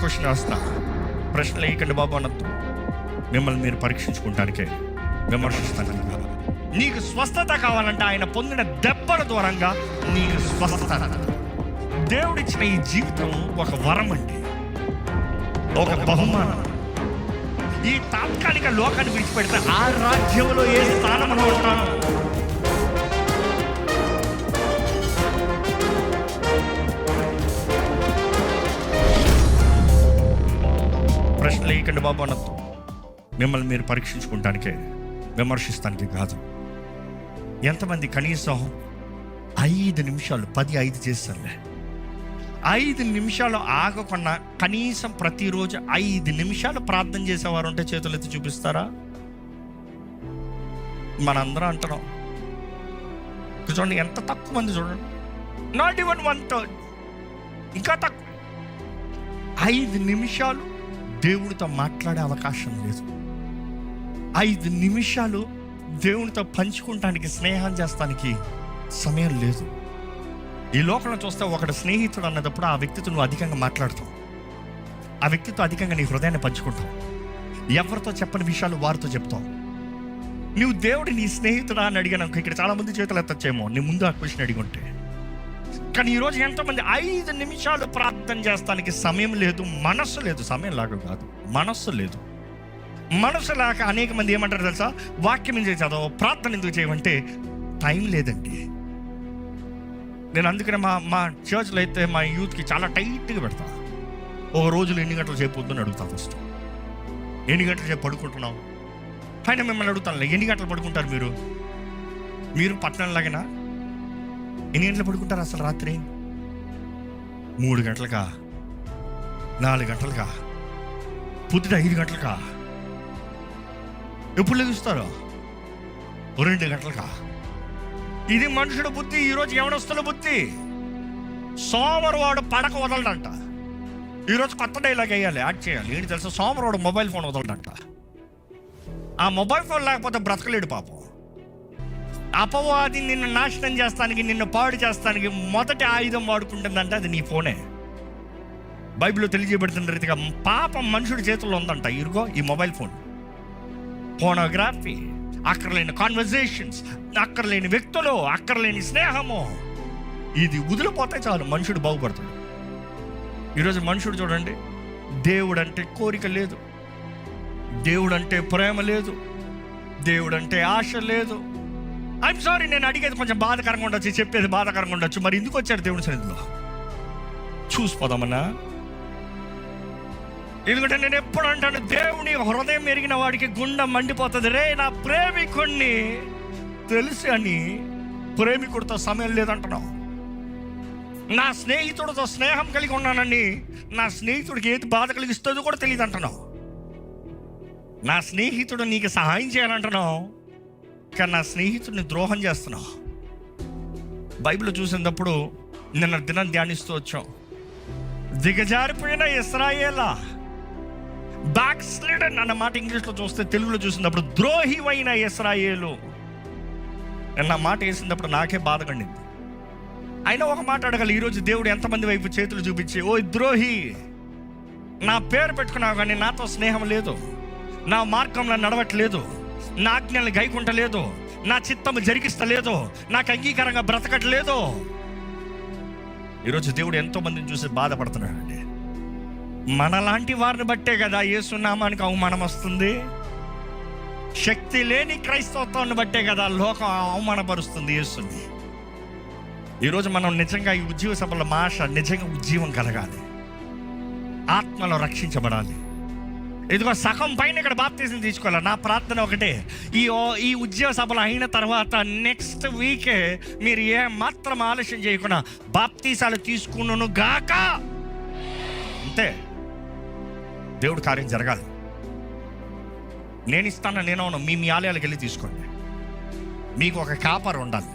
Question వేస్తా, ప్రశ్నలు వేయకండి బాబు అనొద్దు. మిమ్మల్ని మీరు పరీక్షించుకుంటానికే, విమర్శిస్తానికి కాదు. నీకు స్వస్థత కావాలంటే ఆయన పొందిన దెబ్బల దూరంగా నీకు స్వస్థత. దేవుడిచ్చిన ఈ జీవితం ఒక వరం అండి, ఒక బహుమానం. ఈ తాత్కాలిక లోకాన్ని విడిచిపెడితే ఆ రాజ్యంలో ఏ స్థానంలో ఉంటాను? ప్రశ్నలు వేయకండి బాబు అనొద్దు. మిమ్మల్ని మీరు పరీక్షించుకుంటానికే, విమర్శిస్తానికి కాదు. ఎంతమంది కనీసం 5 నిమిషాలు 10-5 చేస్తారులే, 5 నిమిషాలు ఆగకుండా కనీసం ప్రతిరోజు 5 నిమిషాలు ప్రార్థన చేసేవారు ఉంటే చేతులు ఎత్తి చూపిస్తారా? మనందరం అంటున్నాం. చూడండి ఎంత తక్కువ మంది, చూడండి, నాట్ ఈవెన్ 1/3, ఇంకా తక్కువ. 5 నిమిషాలు దేవుడితో మాట్లాడే అవకాశం లేదు. 5 నిమిషాలు దేవునితో పంచుకుంటానికి, స్నేహం చేస్తానికి సమయం లేదు. ఈ లోకంలో చూస్తే ఒకడు స్నేహితుడు అన్నప్పుడు ఆ వ్యక్తితో నువ్వు అధికంగా మాట్లాడతావు, ఆ వ్యక్తితో అధికంగా నీ హృదయాన్ని పంచుకుంటావు, ఎవరితో చెప్పని విషయాలు వారితో చెప్తావు. నువ్వు దేవుడు నీ స్నేహితుడా అని అడిగాను. ఇక్కడ చాలామంది చేతులు ఎత్తచ్చేమో నీ ముందు ఆ క్వశ్చన్ అడిగి ఉంటే. కానీ ఈరోజు ఎంతోమంది 5 నిమిషాలు ప్రార్థన చేస్తానికి సమయం లేదు, మనస్సు లేదు. సమయం లాగా కాదు, మనస్సు లేదు. మనసు లేక అనేక మంది ఏమంటారు తెలుసా? వాక్యం ఎందుకు చదవ, ప్రార్థన ఎందుకు చేయమంటే టైం లేదండి. నేను అందుకనే మా చర్చ్లో అయితే మా యూత్కి చాలా టైట్గా పెడతా. ఒక రోజులో ఎన్ని గంటలు సేపు పొద్దున్న అడుగుతా. ఫస్ట్ ఎన్ని గంటలు సేపు పడుకుంటున్నావు? ఆయన మిమ్మల్ని అడుగుతాను, ఎన్ని గంటలు పడుకుంటారు మీరు పట్టణం లాగినా ఎన్ని గంటలు పడుకుంటారు అసలు? రాత్రి 3 గంటలకా, 4 గంటలకా, పొద్దుట 5 గంటలకా? ఎప్పుడు లెగుస్తారు? 2 గంటలకా? ఇది మనుషుడు బుద్ధి. ఈరోజు యవనస్తుల బుద్ధి. సోమరువాడు పడక వదలడంట. ఈరోజు కొత్త డైలాగ్ వేయాలి, యాడ్ చేయాలి. ఏంటి తెలుసా? సోమరువాడు మొబైల్ ఫోన్ వదలడంట. ఆ మొబైల్ ఫోన్ లేకపోతే బ్రతకలేడు పాపం. అపవాది నిన్ను నాశనం చేస్తానికి, నిన్ను పాడు చేస్తానికి మొదటి ఆయుధం వాడుకుంటుందంటే అది నీ ఫోనే. బైబిల్లో తెలియజేయబడుతున్న రీతిగా పాపం మనుషుడి చేతుల్లో ఉందంట. ఇరుగో ఈ మొబైల్ ఫోన్. పోనోగ్రఫీ, అక్కర్లేని కాన్వర్జేషన్స్, అక్కర్లేని వ్యక్తులు, అక్కర్లేని స్నేహము, ఇది వదిలిపోతే చాలు మనుషుడు బాగుపడతాడు. ఈరోజు మనుషుడు చూడండి, దేవుడు అంటే కోరిక లేదు, దేవుడు అంటే ప్రేమ లేదు, దేవుడు అంటే ఆశ లేదు. ఐఎమ్ సారీ, నేను అడిగేది కొంచెం బాధకరంగా ఉండొచ్చు, చెప్పేది బాధకరంగా ఉండొచ్చు. మరి ఎందుకు వచ్చాడు దేవుని సన్నిధిలో? చూసిపోదామన్నా. ఎందుకంటే నేను ఎప్పుడు అంటాను, దేవుని హృదయం ఎరిగిన వాడికి గుండె మండిపోతుంది. రే నా ప్రేమికుడిని తెలుసు అని ప్రేమికుడితో సమయం లేదంటున్నావు. నా స్నేహితుడితో స్నేహం కలిగి ఉన్నానని నా స్నేహితుడికి ఏది బాధ కలిగిస్తుందో కూడా తెలియదు అంటున్నావు. నా స్నేహితుడు నీకు సహాయం చేయాలంటున్నావు, కానీ నా స్నేహితుడిని ద్రోహం చేస్తున్నావు. బైబిల్ చూసినప్పుడు నిన్న దినం ధ్యానిస్తూ వచ్చాం. దిగజారిపోయిన ఇశ్రాయేలా, బ్యాక్ స్లిడెన్ అన్న మాట ఇంగ్లీష్లో చూస్తే, తెలుగులో చూసినప్పుడు ద్రోహివైన ఇశ్రాయేలు. నా మాట వేసినప్పుడు నాకే బాధ కండింది. అయినా ఒక మాట అడగాలి, ఈరోజు దేవుడు ఎంతమంది వైపు చేతులు చూపించి, ఓ ద్రోహి, నా పేరు పెట్టుకున్నావు కానీ నాతో స్నేహం లేదు, నా మార్గంలో నడవట్లేదు, నా ఆజ్ఞల్ని గైకుంటలేదు, నా చిత్తము జరిగిస్తలేదు, నాకు అంగీకారంగా బ్రతకట్లేదు. ఈరోజు దేవుడు ఎంతో మందిని చూసి బాధపడుతున్నాడండి. మనలాంటి వారిని బట్టే కదా యేసునామానికి అవమానం వస్తుంది. శక్తి లేని క్రైస్తవత్వాన్ని బట్టే కదా లోకం అవమానపరుస్తుంది యేసుని. ఈరోజు మనం నిజంగా ఈ ఉజ్జీవ సభల ఆశ నిజంగా ఉజ్జీవం కలగాలి, ఆత్మలో రక్షించబడాలి. ఇదిగో సగం పైన ఇక్కడ బాప్తీసం తీసుకోవాలి. నా ప్రార్థన ఒకటే, ఈ ఉద్యోగ సభలు అయిన తర్వాత నెక్స్ట్ వీకే మీరు ఏ మాత్రం ఆలస్యం చేయకుండా బాప్తీసాలు తీసుకున్నాను గాక. అంతే, దేవుడు కార్యం జరగాలి. నేను ఇస్తాను, నేను మీ ఆలయాలకు వెళ్ళి తీసుకోండి. మీకు ఒక కాపర్ ఉండాలి,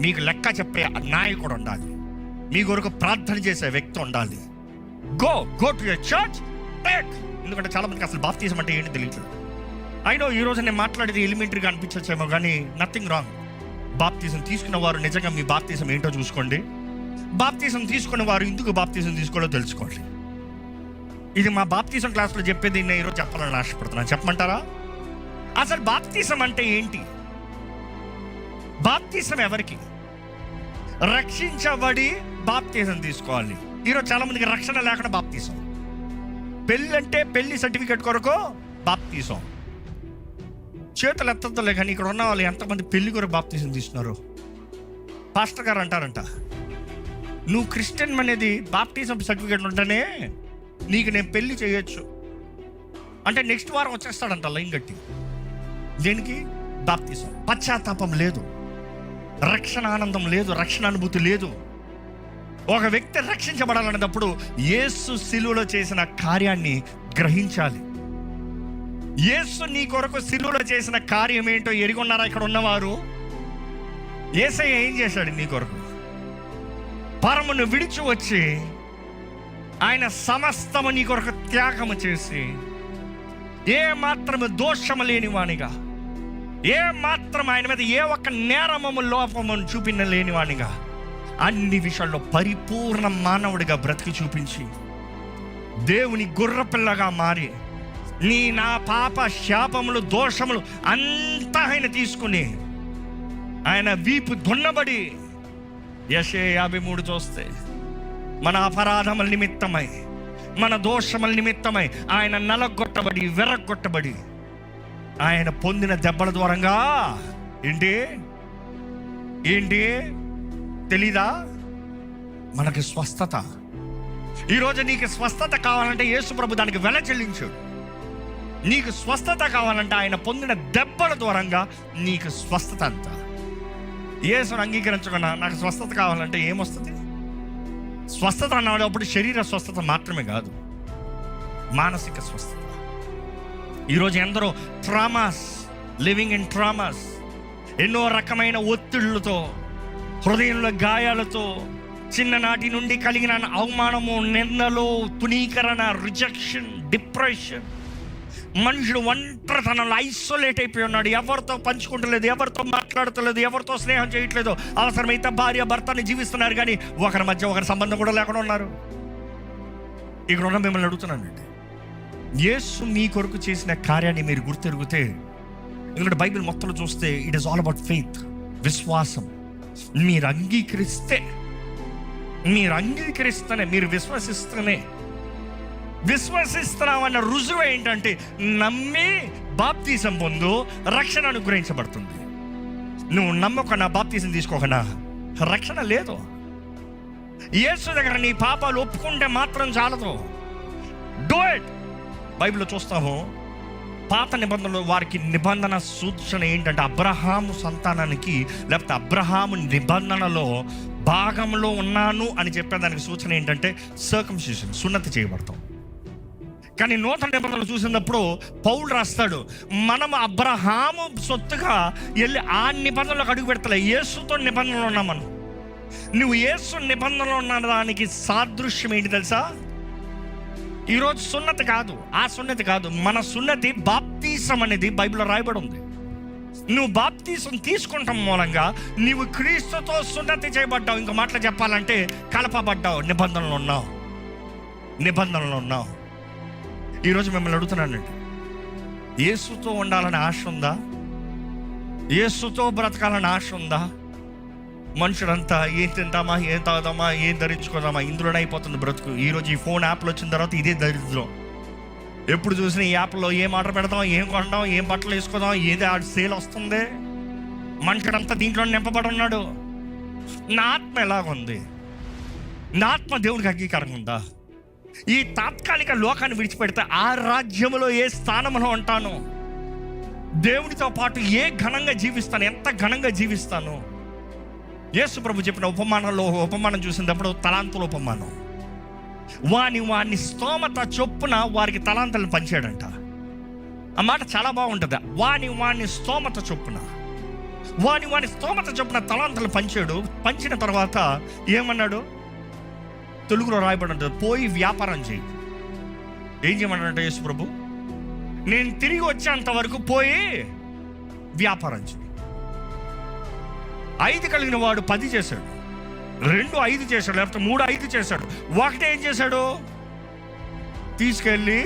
మీకు లెక్క చెప్పే నాయకుడు ఉండాలి, మీ కొరకు ప్రార్థన చేసే వ్యక్తి ఉండాలి. Go to your church, take. ఎందుకంటే చాలా మందికి అసలు బాప్తీసం అంటే ఏంటి తెలియట్లేదు. అయినో ఈరోజు నేను మాట్లాడేది ఎలిమెంటరీగా అనిపించచ్చేమో, కానీ నథింగ్ రాంగ్. బాప్తీసం తీసుకున్న వారు నిజంగా మీ బాప్తీసం ఏంటో చూసుకోండి. బాప్తీసం తీసుకున్న వారు ఎందుకు బాప్తీసం తీసుకోవాలో తెలుసుకోండి. ఇది మా బాప్తీసం క్లాస్లో చెప్పేది నేను ఈరోజు చెప్పాలని ఆశపడుతున్నాను. చెప్పమంటారా? అసలు బాప్తీసం అంటే ఏంటి? బాప్తీసం ఎవరికి? రక్షించబడి బాప్తీసం తీసుకోవాలి. ఈరోజు చాలా మందికి రక్షణ లేకుండా బాప్తీసం. పెళ్ళి అంటే పెళ్లి సర్టిఫికేట్ కొరకు బాప్తీసం. చేతులు ఎత్తలే కానీ ఇక్కడ ఉన్న వాళ్ళు ఎంతమంది పెళ్లి కొరకు బాప్తీసం తీస్తున్నారు? పాస్టర్ గారు అంటారంట, నువ్వు క్రిస్టియన్ అనేది బాప్తీసం సర్టిఫికేట్ ఉంటేనే నీకు నేను పెళ్లి చేయొచ్చు అంటే నెక్స్ట్ వారం వచ్చేస్తాడంట లైన్ గట్టి. దేనికి? బాప్తీసం. పశ్చాత్తాపం లేదు, రక్షణ ఆనందం లేదు, రక్షణ అనుభూతి లేదు. ఒక వ్యక్తి రక్షించబడాలన్నప్పుడు యేసు సిలువలో చేసిన కార్యాన్ని గ్రహించాలి. యేసు నీ కొరకు సిలువలో చేసిన కార్యం ఏంటో ఎరిగొన్నారా ఇక్కడ ఉన్నవారు? యేసయ్య ఏం చేశాడు నీ కొరకు? పరమును విడిచి వచ్చి ఆయన సమస్తము నీ కొరకు త్యాగము చేసి, ఏ మాత్రము దోషము లేనివానిగా, ఏ మాత్రం ఆయన మీద ఏ ఒక్క నేరమము లోపమును చూపిన లేనివానిగా, అన్ని విషయాల్లో పరిపూర్ణ మానవుడిగా బ్రతికి చూపించి దేవుని గొర్రెపిల్లగా మారి నా పాప శాపములు దోషములు అంతా ఆయన తీసుకుని ఆయన వీపు దున్నబడి, యెషయా 53 చూస్తే మన అపరాధముల నిమిత్తమై మన దోషముల నిమిత్తమై ఆయన నలగొట్టబడి విరగొట్టబడి ఆయన పొందిన దెబ్బల ద్వారంగా ఏంటి తెలీదా? మనకి స్వస్థత. ఈరోజు నీకు స్వస్థత కావాలంటే యేసు ప్రభు దానికి వెల చెల్లించాడు. నీకు స్వస్థత కావాలంటే ఆయన పొందిన దెబ్బల ద్వారంగా నీకు స్వస్థత అంతా. యేసును అంగీకరించకుండా నాకు స్వస్థత కావాలంటే ఏమొస్తుంది? స్వస్థత అన్నప్పుడు శరీర స్వస్థత మాత్రమే కాదు, మానసిక స్వస్థత. ఈరోజు ఎందరో ట్రామాస్, లివింగ్ ఇన్ ట్రామాస్, ఎన్నో రకమైన ఒత్తిళ్లతో, హృదయంలో గాయాలతో, చిన్ననాటి నుండి కలిగిన అవమానము, నిందలు, తునీకరణ, రిజెక్షన్, డిప్రెషన్, మనుషుడు ఒంటరితనంలో ఐసోలేట్ అయిపోయి ఉన్నాడు. ఎవరితో పంచుకుంటలేదు, ఎవరితో మాట్లాడతలేదు, ఎవరితో స్నేహం చేయట్లేదు. అవసరమైతే భార్య భర్తని జీవిస్తున్నారు కానీ ఒకరి మధ్య ఒకరి సంబంధం కూడా లేకుండా ఉన్నారు. ఇక్కడ ఉన్న మిమ్మల్ని అడుగుతున్నానండి, యేసు మీ కొరకు చేసిన కార్యాన్ని మీరు గుర్తెరిగితే, ఎందుకంటే బైబిల్ మొత్తంలో చూస్తే it is all about faith, విశ్వాసం. మీరు అంగీకరిస్తేనే, మీరు విశ్వసిస్తున్నామన్న రుజువు ఏంటంటే నమ్మి బాప్తీసం పొందు, రక్షణ అనుగ్రహించబడుతుంది. నువ్వు నమ్మకుండా బాప్తీసం తీసుకోకుండా రక్షణ లేదు. యేసు దగ్గర నీ పాపాలు ఒప్పుకుంటే మాత్రం చాలదు. Do it. బైబిల్లో చూస్తాము, పాత నిబంధనలో వారికి నిబంధన సూచన ఏంటంటే అబ్రహాము సంతానానికి, లేకపోతే అబ్రహాము నిబంధనలో భాగంలో ఉన్నాను అని చెప్పేదానికి సూచన ఏంటంటే సర్కంసిషన్, సున్నతి చేయబడతాం. కానీ నూతన నిబంధనలు చూసినప్పుడు పౌలు రాస్తాడు, మనం అబ్రహాము సొత్తుగా వెళ్ళి ఆ నిబంధనలకు అడుగు పెడతలే, యేసుతో నిబంధనలు ఉన్నాం మనం. నువ్వు యేసు నిబంధనలు ఉన్న దానికి సాదృశ్యం ఏంటి తెలుసా? ఈరోజు సున్నతి కాదు, ఆ సున్నతి కాదు, మన సున్నతి బాప్తీసం అనేది బైబిల్లో రాయబడి ఉంది. నువ్వు బాప్తీసం తీసుకుంటాం మూలంగా నీవు క్రీస్తుతో సున్నతి చేయబడ్డావు. ఇంకో మాటలు చెప్పాలంటే కలపబడ్డావు, నిబంధనలు ఉన్నావు. ఈరోజు మిమ్మల్ని అడుగుతున్నానండి, యేసుతో ఉండాలని ఆశ ఉందా? యేసుతో బ్రతకాలని ఆశ ఉందా? మనుషులంతా ఏం తింటామా, ఏం తాగుదామా, ఏం ధరించుకోదామా, ఇందులోనే అయిపోతుంది బ్రతుకు. ఈరోజు ఈ ఫోన్ యాప్లు వచ్చిన తర్వాత ఇదే దరిద్రం. ఎప్పుడు చూసినా ఈ యాప్లో ఏం ఆర్డర్ పెడదాం, ఏం కొంటాం, ఏం బట్టలు వేసుకుందాం, ఏదో సేల్ వస్తుంది. మనుషుడంతా దీంట్లో నింపబడి ఉన్నాడు. నా ఆత్మ ఎలాగుంది? నా ఆత్మ దేవునికి అంగీకారంగా ఉందా? ఈ తాత్కాలిక లోకాన్ని విడిచిపెడితే ఆ రాజ్యంలో ఏ స్థానంలో ఉంటాను? దేవునితో పాటు ఏ ఘనంగా జీవిస్తాను, ఎంత ఘనంగా జీవిస్తాను? యేసు ప్రభు చెప్పిన ఉపమానం చూసినప్పుడు తలాంతుల ఉపమానం. వాని స్తోమత చొప్పున వారికి తలాంతులను పంచాడంట. ఆ మాట చాలా బాగుంటుంది. వాని స్తోమత చొప్పున తలాంతులు పంచాడు. పంచిన తర్వాత ఏమన్నాడు? తెలుగులో రాయబడి ఉంటుంది, పోయి వ్యాపారం చేయి. ఏం చేయమన్నాడంటే యేసు ప్రభు, నేను తిరిగి వచ్చేంత వరకు పోయి వ్యాపారం చేయి. 5 కలిగిన వాడు 10 చేశాడు, 2 5 చేశాడు, లేకపోతే 3 5 చేశాడు. ఒకటే ఏం చేశాడు? తీసుకెళ్ళి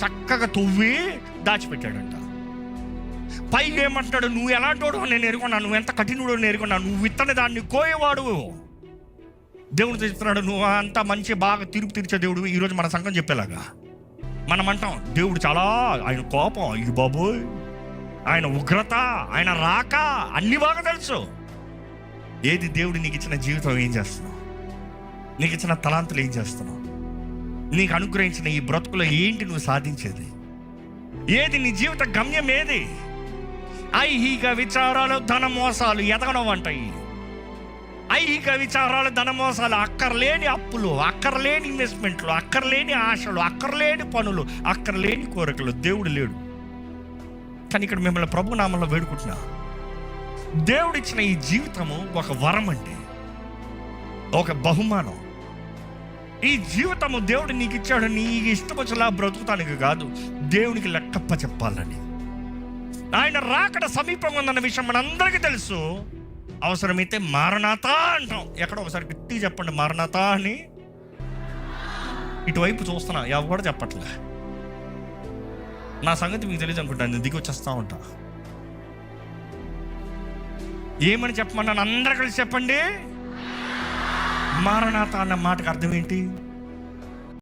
చక్కగా తువ్వి దాచిపెట్టాడంట. పైగా ఏమంటాడు, నువ్వు ఎలాంటోడు నేను ఎరుగున్నా, నువ్వు ఎంత కఠినుడు నేను ఎరుగున్నా, నువ్వు విత్తని దాన్ని కోయేవాడు. దేవుడు చెప్తున్నాడు, నువ్వు అంతా మంచి బాగా తీర్పు తీర్చే దేవుడు. ఈరోజు మన సంఘం చెప్పేలాగా మనం అంటాం, దేవుడు చాలా, ఆయన కోపం, ఇది బాబోయ్, ఆయన ఉగ్రత, ఆయన రాక అన్ని బాగా తెలుసు. ఏది దేవుడు నీకు ఇచ్చిన జీవితం ఏం చేస్తున్నావు? నీకు ఇచ్చిన తలాంతులు ఏం చేస్తున్నావు? నీకు అనుగ్రహించిన ఈ బ్రతుకులో ఏంటి నువ్వు సాధించేది? ఏది నీ జీవిత గమ్యం? ఏది? ఐహిక విచారాలు, ధన మోసాలు ఎదగడం అంటాయి. ఐహిక విచారాలు, ధన మోసాలు, అక్కర్లేని అప్పులు, అక్కర్లేని ఇన్వెస్ట్మెంట్లు, అక్కర్లేని ఆశలు, అక్కర్లేని పనులు, అక్కర్లేని కోరికలు. దేవుడు లేడు. కానీ ఇక్కడ మిమ్మల్ని ప్రభు నామంలో వేడుకుంటున్నా, దేవుడు ఇచ్చిన ఈ జీవితము ఒక వరం అండి, ఒక బహుమానం. ఈ జీవితము దేవుడు నీకు ఇచ్చాడు, నీకు ఇష్టం వచ్చేలా బ్రతుకుతానికి కాదు, దేవునికి లెక్కప్ప చెప్పాలని. ఆయన రాకడ సమీపంగా ఉందన్న విషయం మనందరికీ తెలుసు. అవసరమైతే మారనాథ అంటాం. ఎక్కడ ఒకసారి గట్టి చెప్పండి మారనాథ అని. ఇటువైపు చూస్తున్నా, ఎవరు కూడా చెప్పట్లే. నా సంగతి మీకు తెలియదు అనుకుంటా, నేను దిగి వచ్చేస్తా ఉంటా. ఏమని చెప్పమన్నాను? అందరూ కలిసి చెప్పండి. మారనాథ అన్న మాటకు అర్థం ఏంటి?